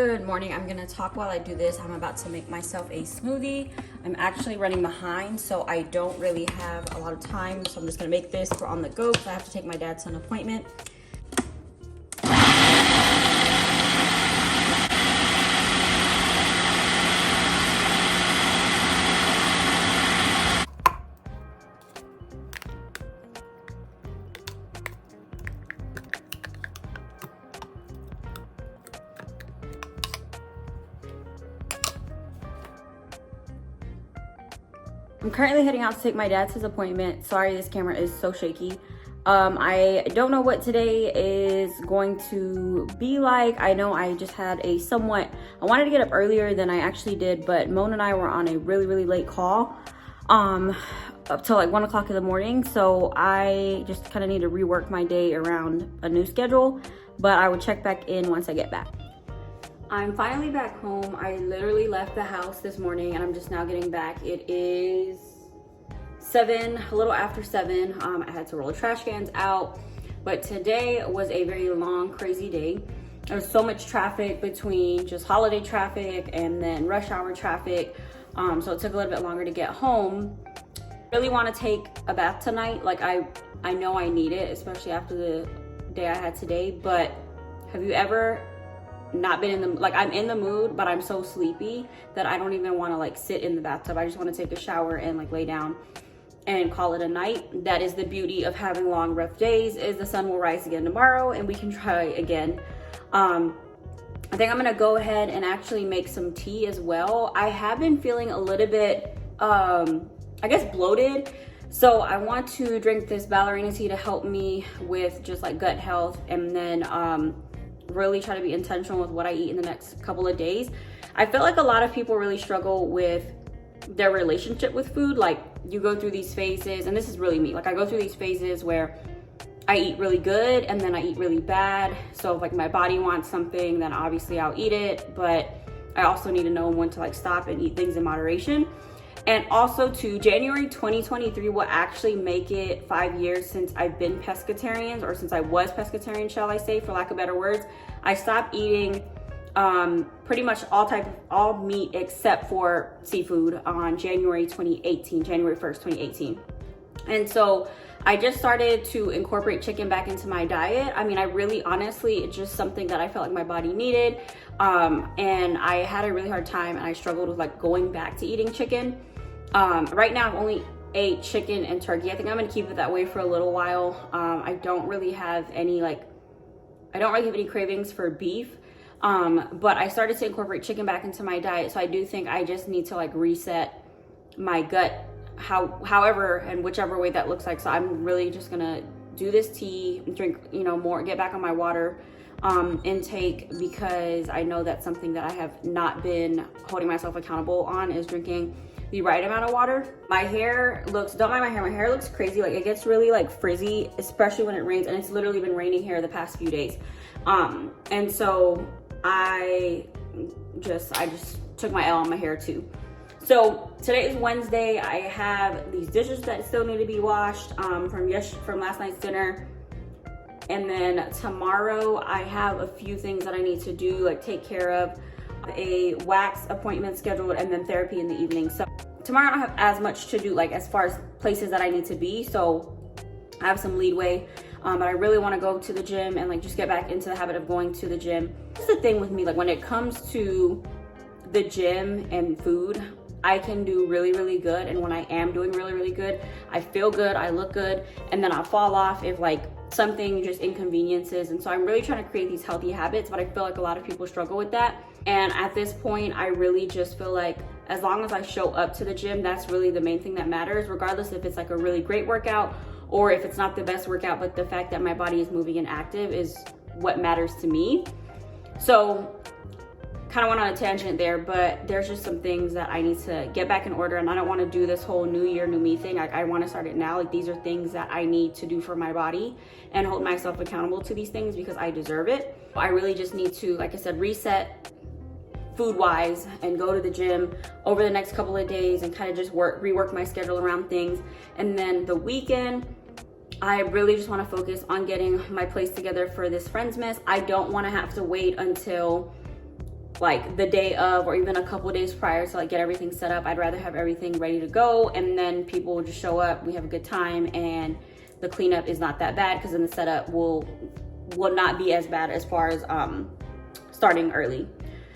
Good morning. I'm gonna talk while I do this. I'm about to make myself a smoothie. I'm actually running behind, so I don't really have a lot of time. So I'm just gonna make this for on the go because I have to take my dad to an appointment. I'm currently heading out to take my dad to his appointment. Sorry, this camera is so shaky. I don't know what today is going to be like. I know I just had I wanted to get up earlier than I actually did, but Moan and I were on a really late call up till like 1 o'clock in the morning. So I just kind of need to rework my day around a new schedule, but I will check back in once I get back. I'm finally back home. I literally left the house this morning and I'm just now getting back. It is 7, a little after 7. I had to roll the trash cans out, but today was a very long, crazy day. There was so much traffic between just holiday traffic and then rush hour traffic. So it took a little bit longer to get home. I really want to take a bath tonight. Like I know I need it, especially after the day I had today, but have you ever not been in the, like I'm in the mood, but I'm so sleepy that I don't even want to like sit in the bathtub. I just want to take a shower and like lay down and call it a night. That is the beauty of having long, rough days, is the sun will rise again tomorrow and we can try again. I think I'm gonna go ahead and actually make some tea as well. I have been feeling a little bit, I guess bloated. So I want to drink this ballerina tea to help me with just like gut health, and then really try to be intentional with what I eat in the next couple of days. I feel like a lot of people really struggle with their relationship with food. Like you go through these phases, and this is really me. Like I go through these phases where I eat really good and then I eat really bad. So if like my body wants something, then obviously I'll eat it, but I also need to know when to like stop and eat things in moderation. And also to January 2023 will actually make it 5 years since I've been pescatarian, or since I was pescatarian, shall I say, for lack of better words. I stopped eating pretty much all meat except for seafood on January 1st, 2018. And so I just started to incorporate chicken back into my diet. I mean, I really, honestly, it's just something that I felt like my body needed. And I had a really hard time and I struggled with like going back to eating chicken. Right now I've only ate chicken and turkey. I think I'm gonna keep it that way for a little while. I don't really have any cravings for beef. But I started to incorporate chicken back into my diet. So I do think I just need to like reset my gut, however and whichever way that looks like. So I'm really just gonna do this tea, drink, more, get back on my water intake, because I know that's something that I have not been holding myself accountable on, is drinking the right amount of water. My hair looks, don't mind my hair looks crazy. Like it gets really like frizzy, especially when it rains, and it's literally been raining here the past few days. And so I just took my L on my hair too. So today is Wednesday. I have these dishes that still need to be washed from last night's dinner. And then tomorrow I have a few things that I need to do, like take care of, a wax appointment scheduled, and then therapy in the evening. So tomorrow I don't have as much to do, like as far as places that I need to be. So I have some leeway. But I really want to go to the gym and like just get back into the habit of going to the gym. That's the thing with me, like when it comes to the gym and food, I can do really good. And when I am doing really good, I feel good, I look good, and then I'll fall off if like something just inconveniences. And so I'm really trying to create these healthy habits, but I feel like a lot of people struggle with that. And at this point, I really just feel like as long as I show up to the gym, that's really the main thing that matters, regardless if it's like a really great workout or if it's not the best workout, but the fact that my body is moving and active is what matters to me. So kind of went on a tangent there, but there's just some things that I need to get back in order, and I don't want to do this whole new year, new me thing. I want to start it now. Like these are things that I need to do for my body and hold myself accountable to these things because I deserve it. I really just need to, like I said, reset food wise and go to the gym over the next couple of days and kind of just rework my schedule around things. And then the weekend, I really just want to focus on getting my place together for this Friendsmas. I don't want to have to wait until like the day of or even a couple of days prior to like get everything set up. I'd rather have everything ready to go, and then people will just show up, we have a good time, and the cleanup is not that bad, because then the setup will not be as bad as far as starting early.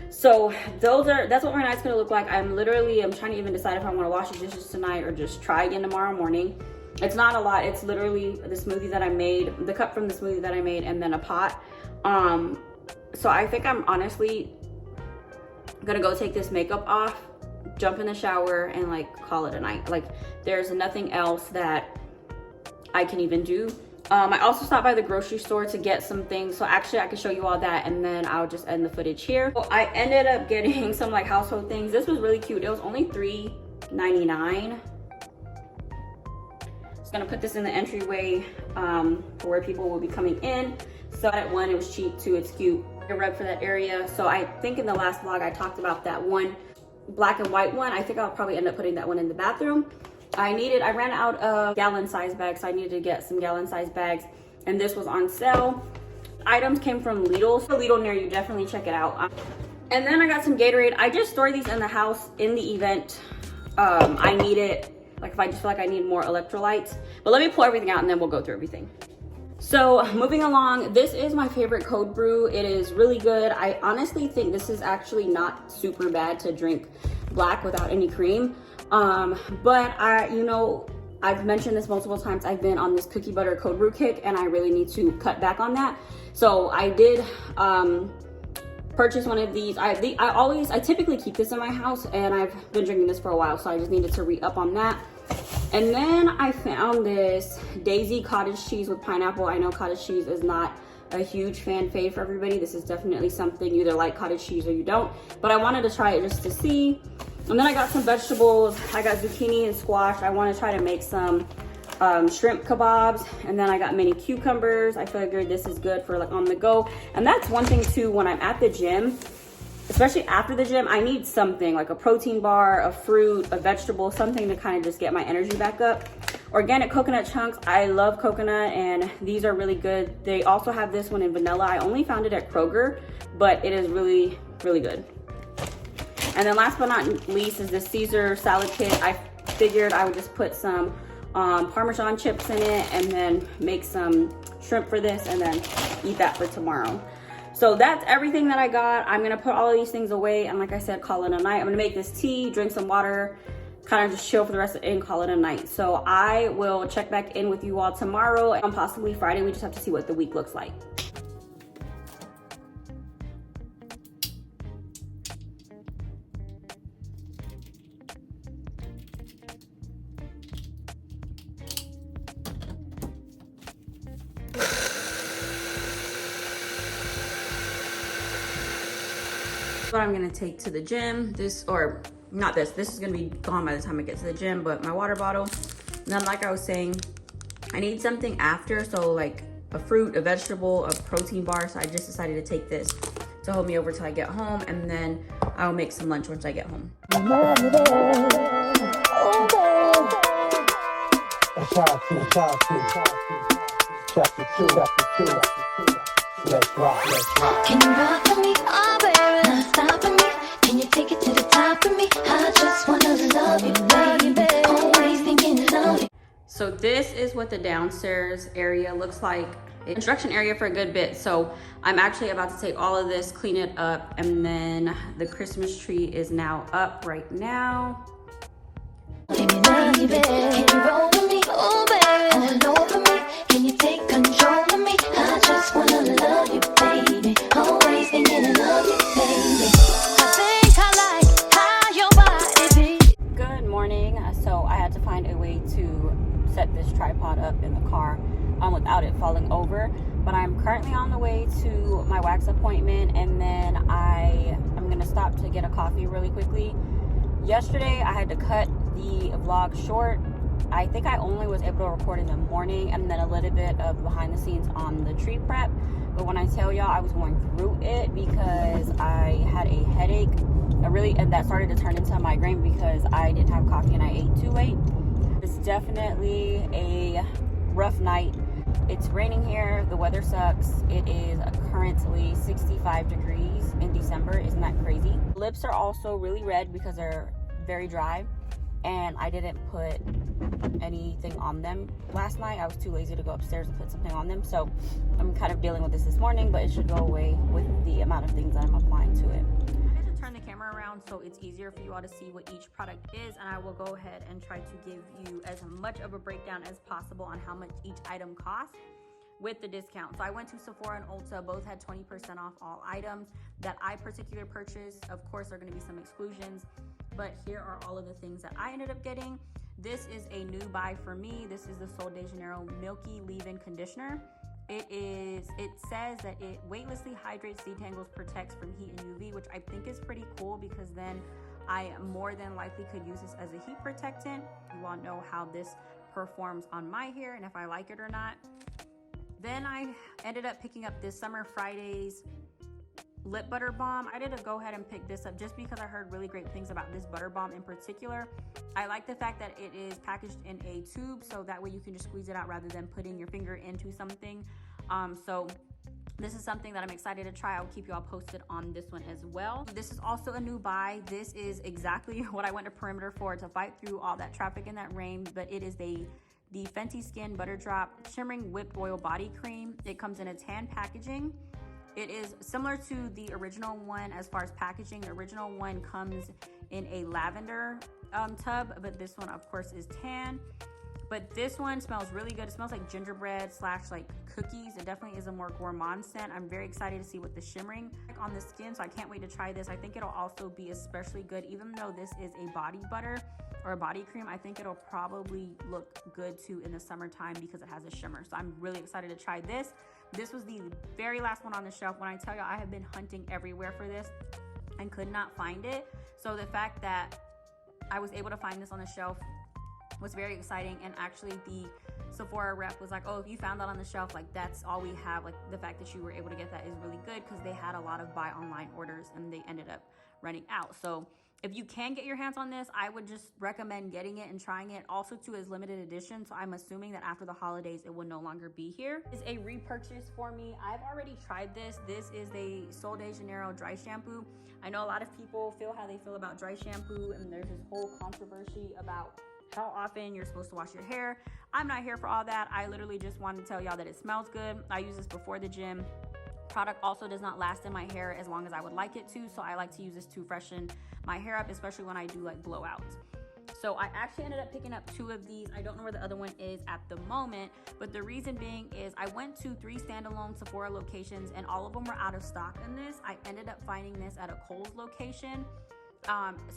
So that's what my night's gonna look like. I'm trying to even decide if I want to wash the dishes tonight or just try again tomorrow morning. It's not a lot. It's literally the smoothie that I made, the cup from the smoothie that I made, and then a pot. So I think I'm honestly gonna go take this makeup off, jump in the shower, and like call it a night. Like there's nothing else that I can even do. I also stopped by the grocery store to get some things, so actually I can show you all that, and then I'll just end the footage here. So I ended up getting some like household things. This was really cute. It was only $3.99. Just gonna put this in the entryway for where people will be coming in. So at one, it was cheap, two, it's cute. A rug for that area. So I think in the last vlog I talked about that one black and white one. I think I'll probably end up putting that one in the bathroom. I ran out of gallon size bags, so I needed to get some gallon size bags, and this was on sale. Items came from Lidl, so Lidl near you, definitely check it out. And then I got some Gatorade. I just store these in the house in the event I need it, like if I just feel like I need more electrolytes. But let me pull everything out and then we'll go through everything. So moving along, this is my favorite cold brew. It is really good. I honestly think this is actually not super bad to drink black without any cream. But I've mentioned this multiple times. I've been on this cookie butter cold brew kick, and I really need to cut back on that. So I did purchase one of these. I typically keep this in my house, and I've been drinking this for a while, so I just needed to re-up on that. And then I found this Daisy cottage cheese with pineapple. I know cottage cheese is not a huge fan fave for everybody. This is definitely something you either like cottage cheese or you don't, but I wanted to try it just to see. And then I got some vegetables. I got zucchini and squash. I want to try to make some shrimp kebabs. And then I got mini cucumbers. I figured this is good for like on the go. And that's one thing too, when I'm at the gym, especially after the gym, I need something like a protein bar, a fruit, a vegetable, something to kind of just get my energy back up. Organic coconut chunks. I love coconut, and these are really good. They also have this one in vanilla. I only found it at Kroger, but it is really, really good. And then last but not least is this Caesar salad kit. I figured I would just put some Parmesan chips in it and then make some shrimp for this and then eat that for tomorrow. So that's everything that I got. I'm gonna put all of these things away, and like I said, call it a night. I'm gonna make this tea, drink some water, kind of just chill for the rest of the day and call it a night. So I will check back in with you all tomorrow and possibly Friday. We just have to see what the week looks like. What I'm gonna take to the gym, this is gonna be gone by the time I get to the gym, but my water bottle. And then like I was saying, I need something after, so like a fruit, a vegetable, a protein bar. So I just decided to take this to hold me over till I get home, and then I'll make some lunch once I get home. Chapter 2. Let's rock. Can you rock for me? Oh, baby, not stop for me. Can you take it to the top for me? I just wanna love you, baby. Always thinking of you. So this is what the downstairs area looks like. Construction area for a good bit. So I'm actually about to take all of this, clean it up, and then the Christmas tree is now up right now. Can you roll with me? Oh, baby, all over me. Can you take control of me? I just wanna love you, baby. Always thinking of you, baby. I think I like how your body beats. Good morning. So I had to find a way to set this tripod up in the car without it falling over. But I'm currently on the way to my wax appointment, and then I'm gonna stop to get a coffee really quickly. Yesterday I had to cut the vlog short. I think I only was able to record in the morning and then a little bit of behind the scenes on the tree prep. But when I tell y'all I was going through it because I had a headache, and that started to turn into a migraine because I didn't have coffee and I ate too late. It's definitely a rough night. It's raining here. The weather sucks. It is currently 65 degrees in December. Isn't that crazy? Lips are also really red because they're very dry, and I didn't put anything on them last night. I was too lazy to go upstairs and put something on them, so I'm kind of dealing with this morning, but it should go away with the amount of things that I'm applying to it. I'm going to turn the camera around so it's easier for you all to see what each product is, and I will go ahead and try to give you as much of a breakdown as possible on how much each item costs with the discount. So I went to Sephora and Ulta. Both had 20% off all items that I particularly purchased. Of course, there are going to be some exclusions, but here are all of the things that I ended up getting. This is a new buy for me. This is the Sol de Janeiro Milky Leave-In Conditioner. It says that it weightlessly hydrates, detangles, protects from heat and UV, which I think is pretty cool because then I more than likely could use this as a heat protectant. You all know how this performs on my hair and if I like it or not. Then I ended up picking up this Summer Fridays lip butter balm. I did go ahead and pick this up just because I heard really great things about this butter balm in particular. I like the fact that it is packaged in a tube, so that way you can just squeeze it out rather than putting your finger into something. So this is something that I'm excited to try. I'll keep you all posted on this one as well. This is also a new buy. This is exactly what I went to Perimeter for, to fight through all that traffic in that rain, but it is the Fenty Skin Butter Drop Shimmering Whipped Oil Body Cream. It comes in a tan packaging. It is similar to the original one as far as packaging. The original one comes in a lavender tub, but this one of course is tan. But this one smells really good. It smells like gingerbread / like cookies. It definitely is a more gourmand scent. I'm very excited to see what the shimmering on the skin, so I can't wait to try this. I think it'll also be especially good, even though this is a body butter or a body cream. I think it'll probably look good too in the summertime because it has a shimmer. So I'm really excited to try this. This was the very last one on the shelf. When I tell you, I have been hunting everywhere for this and could not find it. So the fact that I was able to find this on the shelf was very exciting. And actually the Sephora rep was like, oh, if you found that on the shelf, like that's all we have. Like the fact that you were able to get that is really good because they had a lot of buy online orders and they ended up running out. So if you can get your hands on this, I would just recommend getting it and trying it. Also too is limited edition, so I'm assuming that after the holidays it will no longer be here. It's a repurchase for me. I've already tried this. This is a Sol de Janeiro dry shampoo. I know a lot of people feel how they feel about dry shampoo, and there's this whole controversy about how often you're supposed to wash your hair. I'm not here for all that. I literally just wanted to tell y'all that it smells good. I use this before the gym. Product also does not last in my hair as long as I would like it to, so I like to use this to freshen my hair up, especially when I do like blowouts. So I actually ended up picking up 2 of these. I don't know where the other one is at the moment, but the reason being is I went to 3 standalone Sephora locations and all of them were out of stock in this. I ended up finding this at a Kohl's location.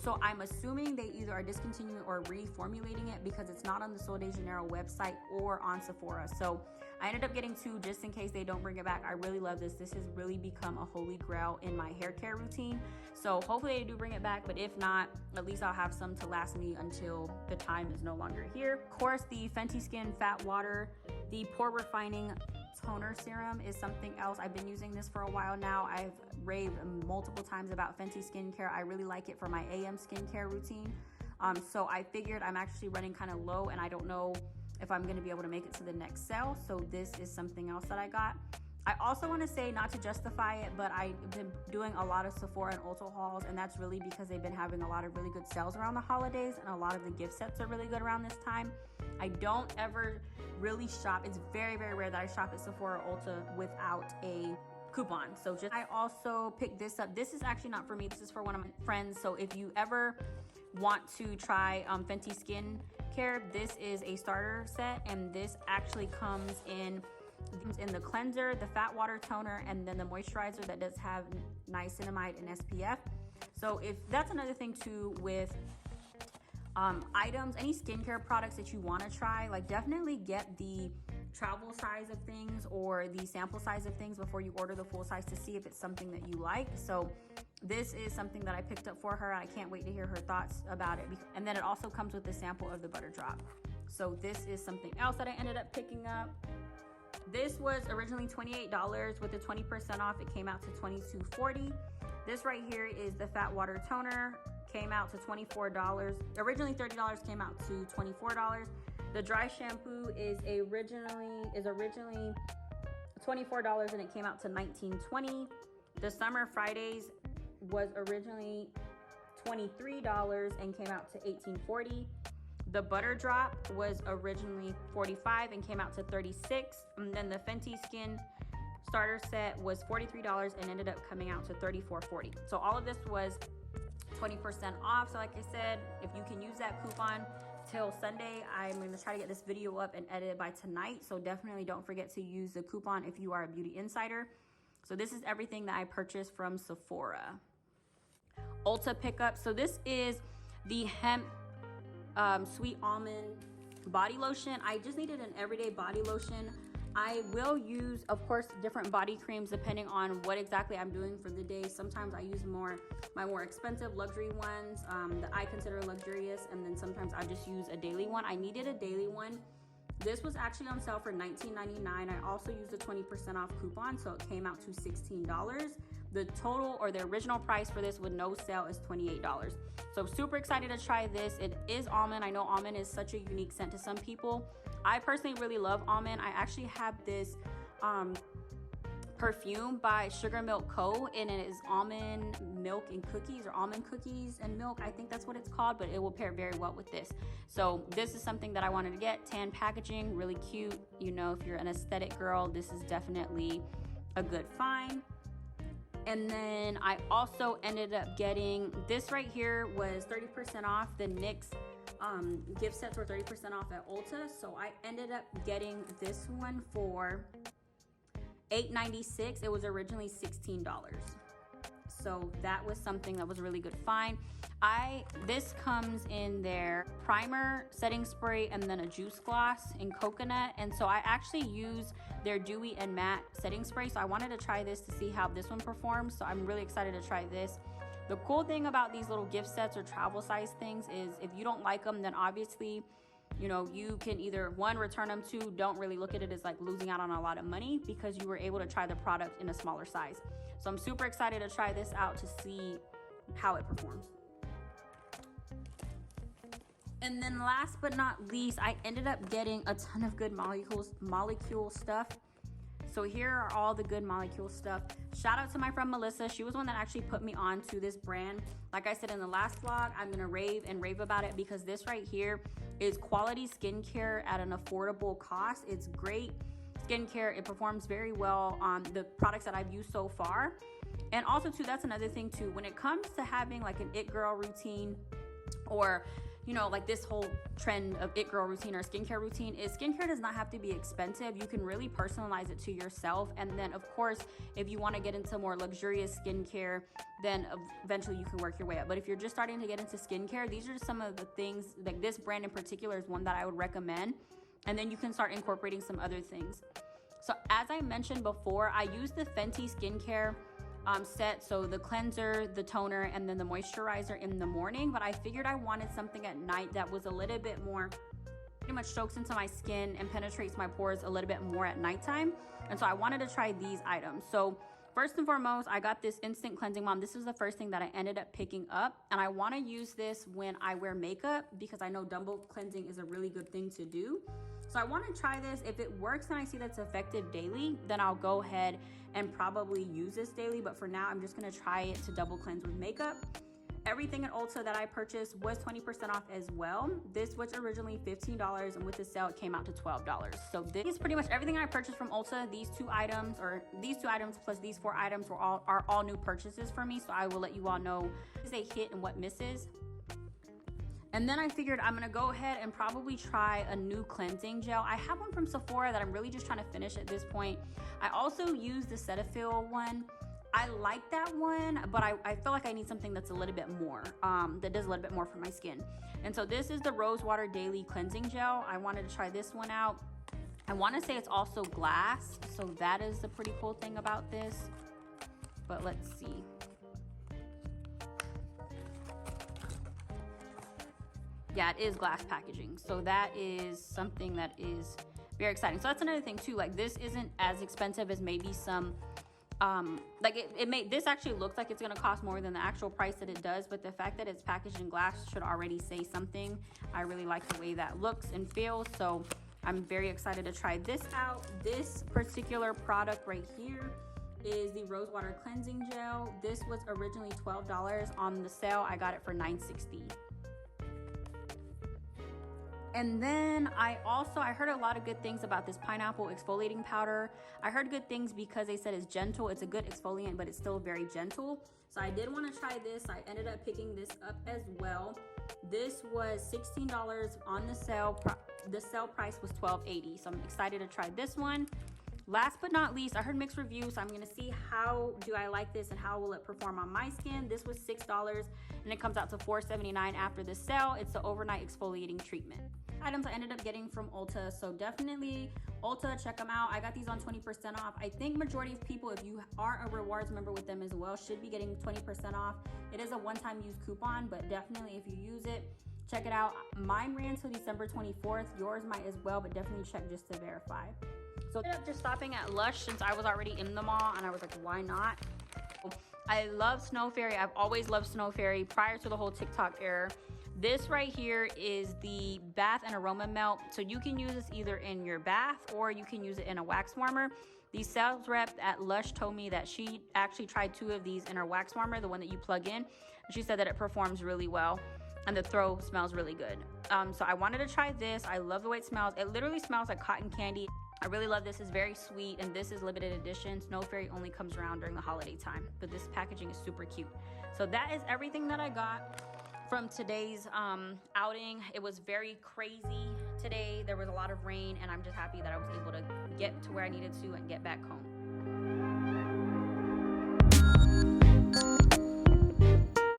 So I'm assuming they either are discontinuing or reformulating it because it's not on the Sol de Janeiro website or on Sephora. So I ended up getting 2 just in case they don't bring it back. I really love this. This has really become a holy grail in my hair care routine. So hopefully they do bring it back, but if not, at least I'll have some to last me until the time is no longer here. Of course, the Fenty Skin Fat Water, the Pore Refining Toner Serum is something else. I've been using this for a while now. I've raved multiple times about Fenty skincare. I really like it for my AM skincare routine. So I figured I'm actually running kind of low and I don't know if I'm going to be able to make it to the next sale. So this is something else that I got. I also want to say, not to justify it, but I've been doing a lot of Sephora and Ulta hauls, and that's really because they've been having a lot of really good sales around the holidays, and a lot of the gift sets are really good around this time. I don't ever really shop. It's very, very rare that I shop at Sephora or Ulta without a coupon. So I also picked this up. This is actually not for me. This is for one of my friends. So if you ever want to try Fenty Skin Care, this is a starter set, and this actually comes in the cleanser, the fat water toner, and then the moisturizer that does have niacinamide and SPF. So if that's another thing too with items, any skincare products that you want to try, like definitely get the travel size of things or the sample size of things before you order the full size to see if it's something that you like. So this is something that I picked up for her. I can't wait to hear her thoughts about it. And then it also comes with a sample of the butter drop. So this is something else that I ended up picking up. This was originally $28. With the 20% off, it came out to $22.40. This right here is the Fat Water Toner. Came out to $24. Originally $30, came out to $24. The dry shampoo is originally $24 and it came out to $19.20. The Summer Fridays was originally $23 and came out to $18.40. The Butter Drop was originally $45 and came out to $36. And then the Fenty Skin starter set was $43 and ended up coming out to $34.40. So all of this was 20% off. So like I said, if you can use that coupon till Sunday, I'm going to try to get this video up and edit it by tonight. So definitely don't forget to use the coupon if you are a beauty insider. So this is everything that I purchased from Sephora. Ulta pickup. So this is the hemp sweet almond body lotion. I just needed an everyday body lotion. I will use, of course, different body creams depending on what exactly I'm doing for the day. Sometimes I use my more expensive luxury ones that I consider luxurious, and then sometimes I just use a daily one. I needed a daily one. This was actually on sale for $19.99. I also used a 20% off coupon, so it came out to $16. The total or the original price for this with no sale is $28. So super excited to try this. It is almond. I know almond is such a unique scent to some people. I personally really love almond. I actually have this perfume by Sugar Milk Co. and it is almond milk and cookies, or almond cookies and milk. I think that's what it's called, but it will pair very well with this. So this is something that I wanted to get. Tan packaging, really cute. You know, if you're an aesthetic girl, this is definitely a good find. And then I also ended up getting this right here, was 30% off. The NYX gift sets were 30% off at Ulta. So I ended up getting this one for $8.96. It was originally $16. So that was something that was a really good find. This comes in their primer, setting spray, and then a juice gloss in coconut. And so I actually use their dewy and matte setting spray. So I wanted to try this to see how this one performs. So I'm really excited to try this. The cool thing about these little gift sets or travel size things is if you don't like them, then obviously, you know, you can either one, return them, two, don't really look at it as like losing out on a lot of money because you were able to try the product in a smaller size. So I'm super excited to try this out to see how it performs. And then last but not least, I ended up getting a ton of good molecule stuff. So here are all the good molecule stuff. Shout out to my friend Melissa. She was one that actually put me on to this brand. Like I said in the last vlog, I'm gonna rave about it because this right here is quality skincare at an affordable cost. It's great skincare. It performs very well on the products that I've used so far. And also too, that's another thing too, when it comes to having like an it girl routine, or you know, like this whole trend of it girl routine or skincare routine, is skincare does not have to be expensive. You can really personalize it to yourself. And then of course, if you want to get into more luxurious skincare, then eventually you can work your way up. But if you're just starting to get into skincare, these are just some of the things, like this brand in particular is one that I would recommend. And then you can start incorporating some other things. So as I mentioned before, I use the Fenty skincare set, so the cleanser, the toner, and then the moisturizer in the morning. But I figured I wanted something at night that was a little bit more, pretty much soaks into my skin and penetrates my pores a little bit more at nighttime. And so I wanted to try these items. So first and foremost, I got this Instant Cleansing Balm. This is the first thing that I ended up picking up, and I want to use this when I wear makeup because I know double cleansing is a really good thing to do. So I want to try this. If it works and I see that's effective daily, then I'll go ahead and probably use this daily. But for now, I'm just going to try it to double cleanse with makeup. Everything at Ulta that I purchased was 20% off as well. This was originally $15, and with the sale, it came out to $12. So this is pretty much everything I purchased from Ulta. These two items plus these 4 items are all new purchases for me. So I will let you all know what is a hit and what misses. And then I figured I'm gonna go ahead and probably try a new cleansing gel. I have one from Sephora that I'm really just trying to finish at this point. I also use the Cetaphil one. I like that one, but I feel like I need something that's a little bit more, that does a little bit more for my skin. And so this is the Rose Water Daily Cleansing Gel. I wanted to try this one out. I wanna say it's also glass, so that is the pretty cool thing about this. But let's see. Yeah, it is glass packaging. So that is something that is very exciting. So that's another thing too, like this isn't as expensive as maybe some like it made this actually looks like it's gonna cost more than the actual price that it does, but the fact that it's packaged in glass should already say something. I really like the way that looks and feels, so I'm very excited to try this out. This particular product right here is the Rose Water Cleansing Gel. This was originally $12. On the sale, I got it for $9.60. And then I heard a lot of good things about this pineapple exfoliating powder. I heard good things because they said it's gentle. It's a good exfoliant, but it's still very gentle. So I did want to try this. I ended up picking this up as well. This was $16 on the sale. The sale price was $12.80. So I'm excited to try this one. Last but not least, I heard mixed reviews, so I'm gonna see how do I like this and how will it perform on my skin. This was $6 and it comes out to $4.79 after the sale. It's the overnight exfoliating treatment. Items I ended up getting from Ulta, so definitely Ulta, check them out. I got these on 20% off. I think majority of people, if you are a rewards member with them as well, should be getting 20% off. It is a one-time use coupon, but definitely if you use it, check it out. Mine ran till December 24th. Yours might as well, but definitely check just to verify. So I ended up just stopping at Lush since I was already in the mall, and I was like, why not? I love Snow Fairy. I've always loved Snow Fairy prior to the whole TikTok era. This right here is the bath and aroma melt. So you can use this either in your bath or you can use it in a wax warmer. The sales rep at Lush told me that she actually tried 2 of these in her wax warmer, the one that you plug in. And she said that it performs really well and the throw smells really good. So I wanted to try this. I love the way it smells. It literally smells like cotton candy. I really love this. It's very sweet, and this is limited edition. Snow Fairy only comes around during the holiday time, but this packaging is super cute. So that is everything that I got from today's outing. It was very crazy today. There was a lot of rain, and I'm just happy that I was able to get to where I needed to and get back home.